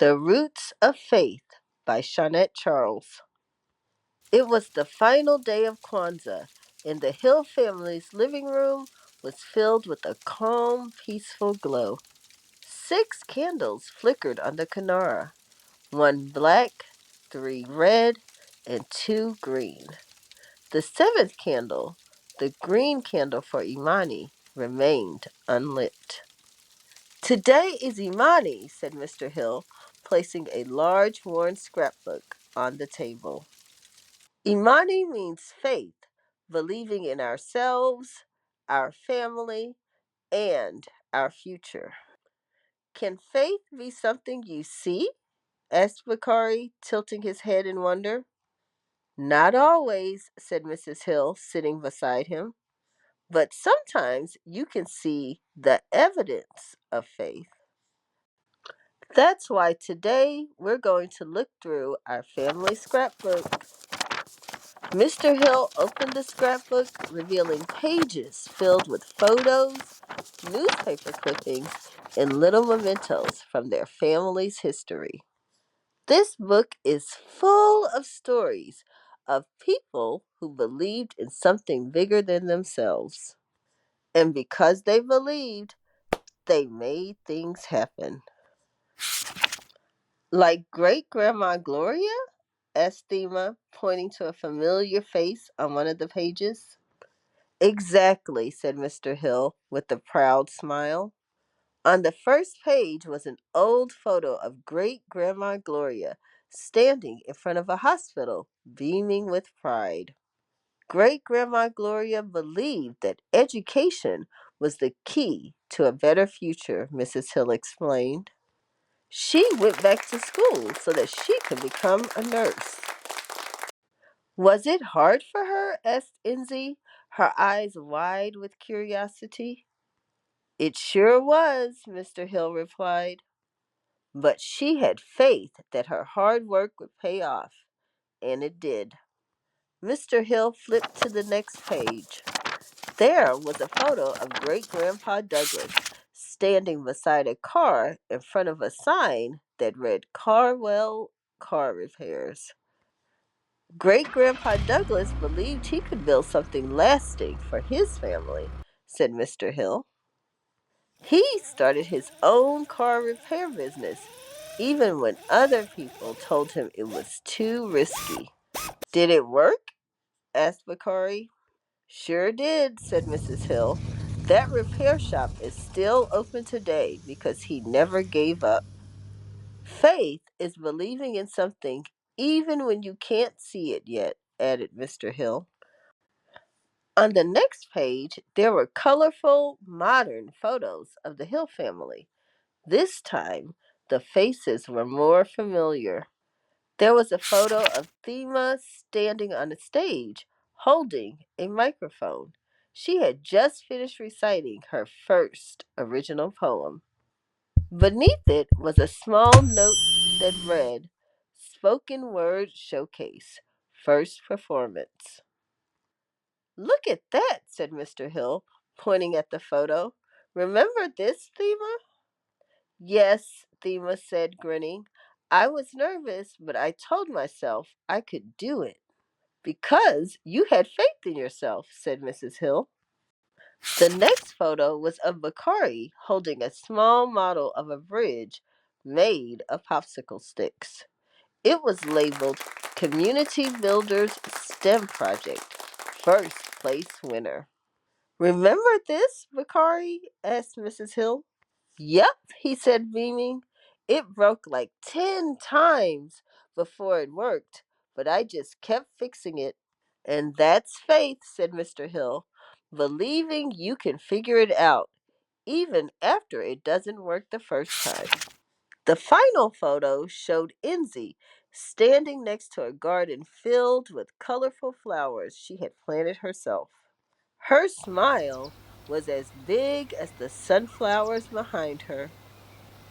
The Roots of Faith by Shawnette Charles. It was the final day of Kwanzaa, and the Hill family's living room was filled with a calm, peaceful glow. 6 candles flickered on the Kinara, 1 black, 3 red, and 2 green. The 7th candle, the green candle for Imani, remained unlit. "Today is Imani," said Mr. Hill, placing a large worn scrapbook on the table. Imani means faith, believing in ourselves, our family, and our future. "Can faith be something you see?" asked Bakari, tilting his head in wonder. "Not always," said Mrs. Hill, sitting beside him. "But sometimes you can see the evidence of faith." That's why today we're going to look through our family scrapbook. Mr. Hill opened the scrapbook, revealing pages filled with photos, newspaper clippings, and little mementos from their family's history. This book is full of stories of people who believed in something bigger than themselves. And because they believed, they made things happen. "Like great Grandma Gloria?" asked Thema, pointing to a familiar face on one of the pages. "Exactly," said Mr. Hill with a proud smile. On the first page was an old photo of great Grandma Gloria standing in front of a hospital, beaming with pride. Great Grandma Gloria believed that education was the key to a better future, Mrs. Hill explained. She went back to school so that she could become a nurse. "Was it hard for her?" asked Enzi, her eyes wide with curiosity. "It sure was," Mr. Hill replied. "But she had faith that her hard work would pay off, and it did." Mr. Hill flipped to the next page. There was a photo of Great Grandpa Douglas standing beside a car in front of a sign that read Carwell Car Repairs. Great Grandpa Douglas believed he could build something lasting for his family, said Mr. Hill. He started his own car repair business, even when other people told him it was too risky. "Did it work?" asked Bakari. "Sure did," said Mrs. Hill. "That repair shop is still open today because he never gave up." "Faith is believing in something even when you can't see it yet," added Mr. Hill. On the next page, there were colorful, modern photos of the Hill family. This time, the faces were more familiar. There was a photo of Thema standing on a stage, holding a microphone. She had just finished reciting her first original poem. Beneath it was a small note that read, "Spoken Word Showcase, First Performance." "Look at that," said Mr. Hill, pointing at the photo. "Remember this, Thema?" "Yes," Thema said, grinning. "I was nervous, but I told myself I could do it." "Because you had faith in yourself," said Mrs. Hill. The next photo was of Bakari holding a small model of a bridge made of popsicle sticks. It was labeled Community Builders STEM Project, First Place Winner. "Remember this, Bakari?" asked Mrs. Hill. "Yep," he said, beaming. "It broke like 10 times before it worked, but I just kept fixing it." "And that's faith," said Mr. Hill. "Believing you can figure it out, even after it doesn't work the first time." The final photo showed Enzi standing next to a garden filled with colorful flowers she had planted herself. Her smile was as big as the sunflowers behind her.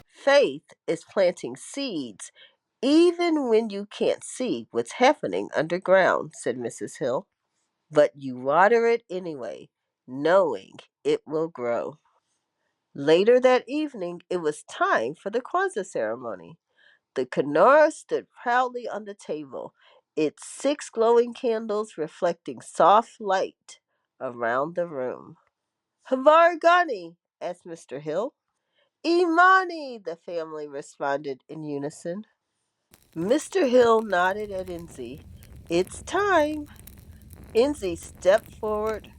"Faith is planting seeds even when you can't see what's happening underground," said Mrs. Hill. "But you water it anyway, knowing it will grow." Later that evening, it was time for the Kwanzaa ceremony. The Kenora stood proudly on the table, its 6 glowing candles reflecting soft light around the room. Havargani, asked Mr. Hill. Imani, the family responded in unison. Mr. Hill nodded at Enzi. It's time. Enzi stepped forward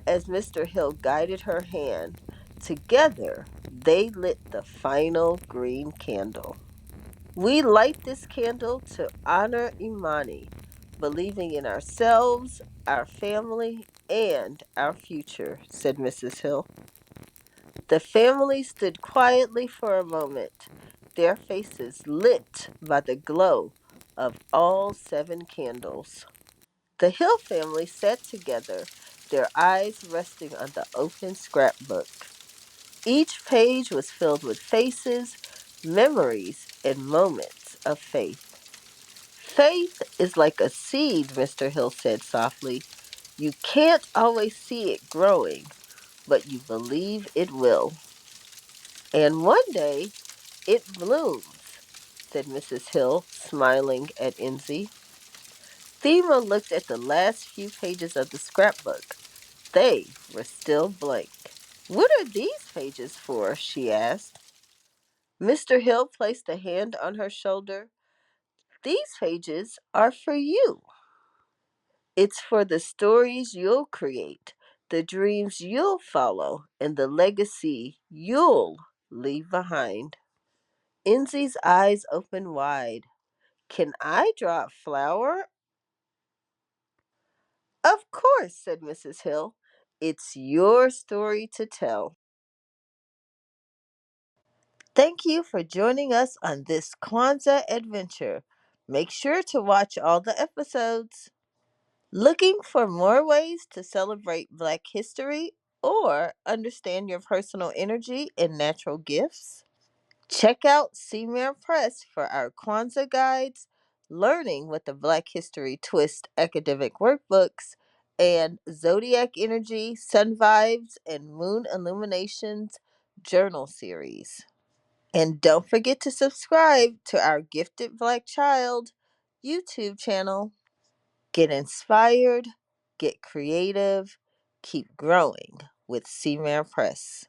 as Mr. Hill guided her hand. Together, they lit the final green candle. We light this candle to honor Imani, believing in ourselves, our family, and our future, said Mrs. Hill. The family stood quietly for a moment, their faces lit by the glow of all 7 candles. The Hill family sat together, their eyes resting on the open scrapbook. Each page was filled with faces, memories, and moments of faith. Faith is like a seed, Mr. Hill said softly. You can't always see it growing, but you believe it will. And one day it blooms, said Mrs. Hill, smiling at Enzi. Thema looked at the last few pages of the scrapbook. They were still blank. What are these pages for? She asked. Mr. Hill placed a hand on her shoulder. These pages are for you. It's for the stories you'll create, the dreams you'll follow, and the legacy you'll leave behind. Enzi's eyes opened wide. Can I draw a flower? Of course, said Mrs. Hill. It's your story to tell. Thank you for joining us on this Kwanzaa adventure. Make sure to watch all the episodes. Looking for more ways to celebrate Black history or understand your personal energy and natural gifts? Check out Seamare Press for our Kwanzaa guides, Learning with the Black History Twist academic workbooks, and Zodiac Energy, Sun Vibes, and Moon Illuminations journal series. And don't forget to subscribe to our Gifted Black Child YouTube channel. Get inspired, get creative, keep growing with Seamare Press.